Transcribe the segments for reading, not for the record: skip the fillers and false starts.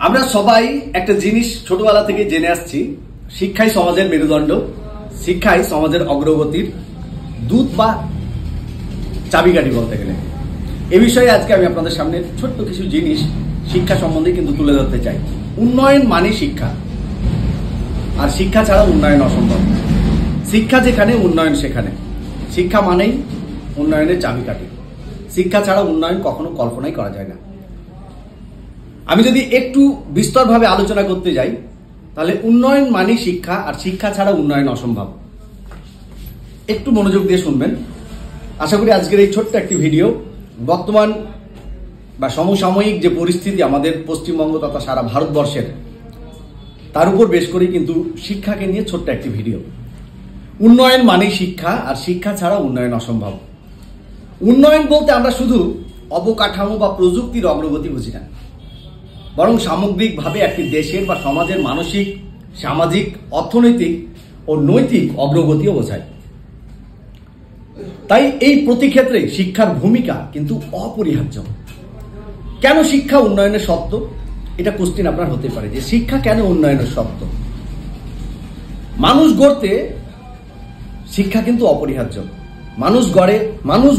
আমরা সবাই একটা জিনিস ছোটবেলা থেকে জেনে আসছি, শিক্ষাই সমাজের মেরুদণ্ড, শিক্ষাই সমাজের অগ্রগতির দূত বা চাবিকাঠি বলতে গেলে। এ বিষয়ে আজকে আমি আপনাদের সামনে ছোট্ট কিছু জিনিস শিক্ষা সম্বন্ধে কিন্তু তুলে ধরতে চাই। উন্নয়ন মানে শিক্ষা, আর শিক্ষা ছাড়া উন্নয়ন অসম্ভব। শিক্ষা যেখানে, উন্নয়ন সেখানে। শিক্ষা মানেই উন্নয়নের চাবিকাঠি। শিক্ষা ছাড়া উন্নয়ন কখনো কল্পনাই করা যায় না। আমি যদি একটু বিস্তরভাবে আলোচনা করতে যাই, তাহলে উন্নয়ন মানে শিক্ষা, আর শিক্ষা ছাড়া উন্নয়ন অসম্ভব। একটু মনোযোগ দিয়ে শুনবেন। আশা করি আজকের এই ছোট্ট একটি ভিডিও বর্তমান বা সমসাময়িক যে পরিস্থিতি আমাদের পশ্চিমবঙ্গ তথা সারা ভারতবর্ষের, তার উপর বেশ করে কিন্তু শিক্ষাকে নিয়ে ছোট্ট একটি ভিডিও। উন্নয়ন মানে শিক্ষা, আর শিক্ষা ছাড়া উন্নয়ন অসম্ভব। উন্নয়ন বলতে আমরা শুধু অবকাঠামো বা প্রযুক্তির অগ্রগতি বুঝি না, বরং সামগ্রিকভাবে একটি দেশের বা সমাজের মানসিক, সামাজিক, অর্থনৈতিক ও নৈতিক অগ্রগতিও বোঝায়। তাই এই প্রতি ক্ষেত্রে শিক্ষার ভূমিকা কিন্তু অপরিহার্য। কেন শিক্ষা উন্নয়নের সত্য? এটা কোশ্চেন আপনার হতে পারে যে শিক্ষা কেন উন্নয়নের সত্য। মানুষ গড়তে শিক্ষা কিন্তু অপরিহার্য। মানুষ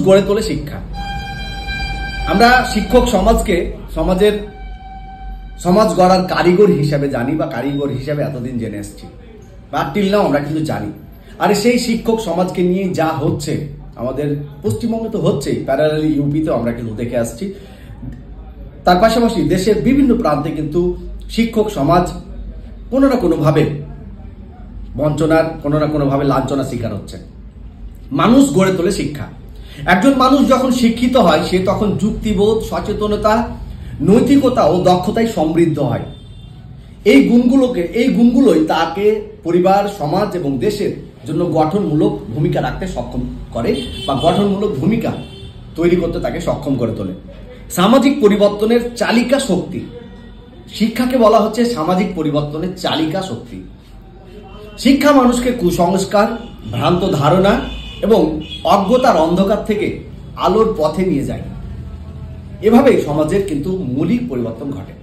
গড়ে তোলে শিক্ষা। আমরা শিক্ষক সমাজকে সমাজ গড়ার কারিগর হিসাবে জানি, বা কারিগর হিসাবে এতদিন জেনে এসেছি, বা টিল নাও আমরা কিন্তু জানি। আর সেই শিক্ষক সমাজকে নিয়ে যা হচ্ছে আমাদের পশ্চিমবঙ্গে তো হচ্ছেই, প্যারালালি ইউপিতেও আমরা কিন্তু দেখে আসছি। তার পাশাপাশি দেশের বিভিন্ন প্রান্তে কিন্তু শিক্ষক সমাজ কোনো না কোনোভাবে বঞ্চনার, কোনো না কোনোভাবে লাঞ্ছনার শিকার হচ্ছে। মানুষ গড়ে তোলে শিক্ষা। একজন মানুষ যখন শিক্ষিত হয়, সে তখন যুক্তিবোধ, সচেতনতা, নৈতিকতা ও দক্ষতায় সমৃদ্ধ হয়। এই গুণগুলোই তাকে পরিবার, সমাজ এবং দেশের জন্য গঠনমূলক ভূমিকা রাখতে সক্ষম করে, বা গঠনমূলক ভূমিকা তৈরি করতে তাকে সক্ষম করে তোলে। সামাজিক পরিবর্তনের চালিকা শক্তি, শিক্ষাকে বলা হচ্ছে সামাজিক পরিবর্তনের চালিকা শক্তি। শিক্ষা মানুষকে কুসংস্কার, ভ্রান্ত ধারণা এবং অজ্ঞতার অন্ধকার থেকে আলোর পথে নিয়ে যায়। এভাবেই সমাজের কিন্তু মৌলিক পরিবর্তন ঘটে।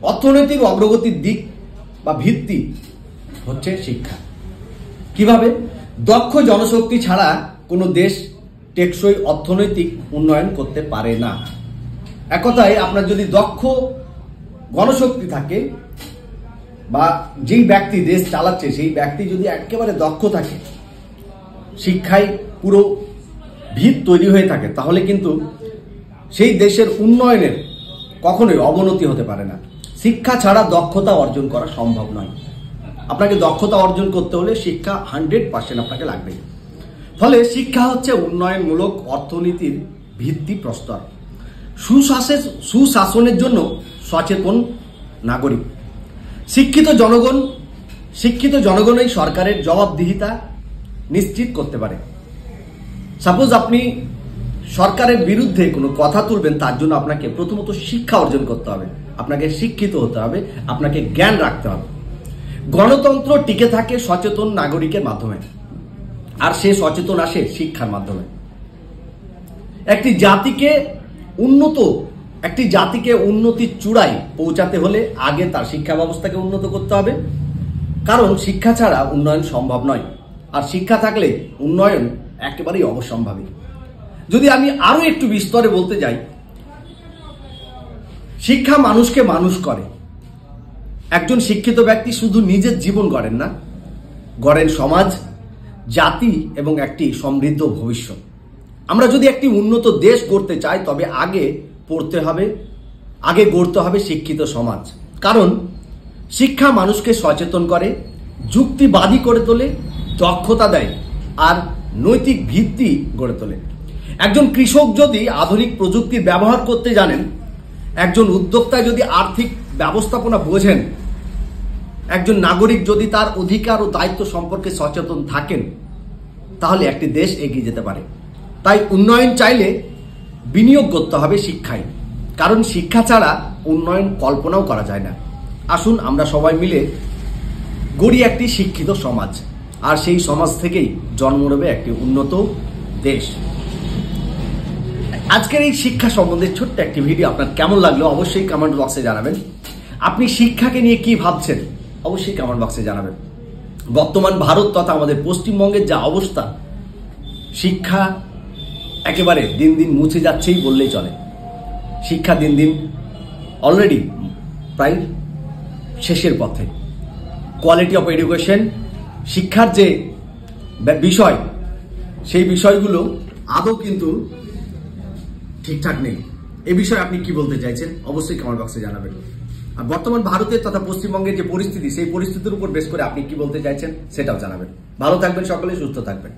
অর্থনৈতিক অগ্রগতির দিক বা ভিত্তি হচ্ছে শিক্ষা। কিভাবে? দক্ষ জনশক্তি ছাড়া কোনো দেশ টেকসই অর্থনৈতিক উন্নয়ন করতে পারে না। এক কথায়, আপনার যদি দক্ষ গণশক্তি থাকে, বা যেই ব্যক্তি দেশ চালাচ্ছে সেই ব্যক্তি যদি একেবারে দক্ষ থাকে, শিক্ষায় পুরো ভিত তৈরি হয়ে থাকে, তাহলে কিন্তু সেই দেশের উন্নয়নের কখনোই অবনতি হতে পারে না। শিক্ষা ছাড়া দক্ষতা অর্জন করা সম্ভব নয়। আপনাকে দক্ষতা অর্জন করতে হলে শিক্ষা 100% আপনাকে লাগবে। ফলে শিক্ষা হচ্ছে উন্নয়নমূলক অর্থনীতির ভিত্তি প্রস্তর। সুশাসনের জন্য সচেতন নাগরিক। শিক্ষিত জনগণই সরকারের জবাবদিহিতা নিশ্চিত করতে পারে। সাপোজ আপনি সরকারের বিরুদ্ধে কোনো কথা তুলবেন, তার জন্য আপনাকে প্রথমত শিক্ষা অর্জন করতে হবে, আপনাকে শিক্ষিত হতে হবে, আপনাকে জ্ঞান রাখতে হবে। গণতন্ত্র টিকে থাকে সচেতন নাগরিকের মাধ্যমে, আর সে সচেতন আসে শিক্ষার মাধ্যমে। একটি জাতিকে উন্নতির চূড়ায় পৌঁছাতে হলে আগে তার শিক্ষা ব্যবস্থাকে উন্নত করতে হবে, কারণ শিক্ষা ছাড়া উন্নয়ন সম্ভব নয়। আর শিক্ষা থাকলে উন্নয়ন একেবারেই অবশ্যম্ভাবী। যদি আমি আরো একটু বিস্তরে বলতে যাই, শিক্ষা মানুষকে মানুষ করে। একজন শিক্ষিত ব্যক্তি শুধু নিজের জীবন গড়েন না, গড়েন সমাজ, জাতি এবং একটি সমৃদ্ধ ভবিষ্যৎ। আমরা যদি একটি উন্নত দেশ গড়তে চাই, তবে আগে গড়তে হবে শিক্ষিত সমাজ। কারণ শিক্ষা মানুষকে সচেতন করে, যুক্তিবাদী করে তোলে, দক্ষতা দেয়, আর নৈতিক ভিত্তি গড়ে তোলে। একজন কৃষক যদি আধুনিক প্রযুক্তির ব্যবহার করতে জানেন, একজন উদ্যোক্তা যদি আর্থিক ব্যবস্থাপনা বোঝেন, একজন নাগরিক যদি তার অধিকার ও দায়িত্ব সম্পর্কে সচেতন থাকেন, তাহলে একটি দেশ এগিয়ে যেতে পারে। তাই উন্নয়ন চাইলে বিনিয়োগ করতে হবে শিক্ষায়, কারণ শিক্ষা ছাড়া উন্নয়ন কল্পনাও করা যায় না। আসুন আমরা সবাই মিলে গড়ি একটি শিক্ষিত সমাজ, আর সেই সমাজ থেকেই জন্ম নেবে একটি উন্নত দেশ। আজকের এই শিক্ষা সম্বন্ধে ছোট্ট একটি ভিডিও আপনার কেমন লাগলো অবশ্যই কমেন্ট বক্সে জানাবেন। আপনি শিক্ষাকে নিয়ে কি ভাবছেন অবশ্যই কমেন্ট বক্সে জানাবেন। বর্তমান ভারত তথা আমাদের পশ্চিমবঙ্গের যা অবস্থা, শিক্ষা একেবারে দিন দিন মুছে যাচ্ছেই বললেই চলে। শিক্ষা দিন দিন অলরেডি প্রায় শেষের পথে। কোয়ালিটি অফ এডুকেশন, শিক্ষার যে বিষয়, সেই বিষয়গুলো আদৌ কিন্তু ঠিকঠাক নেই। এ বিষয়ে আপনি কি বলতে চাইছেন অবশ্যই কমেন্ট বক্সে জানাবেন। আর বর্তমান ভারতের তথা পশ্চিমবঙ্গের যে পরিস্থিতি, সেই পরিস্থিতির উপর বেশ করে আপনি কি বলতে চাইছেন সেটাও জানাবেন। ভালো থাকবেন সকলে, সুস্থ থাকবেন।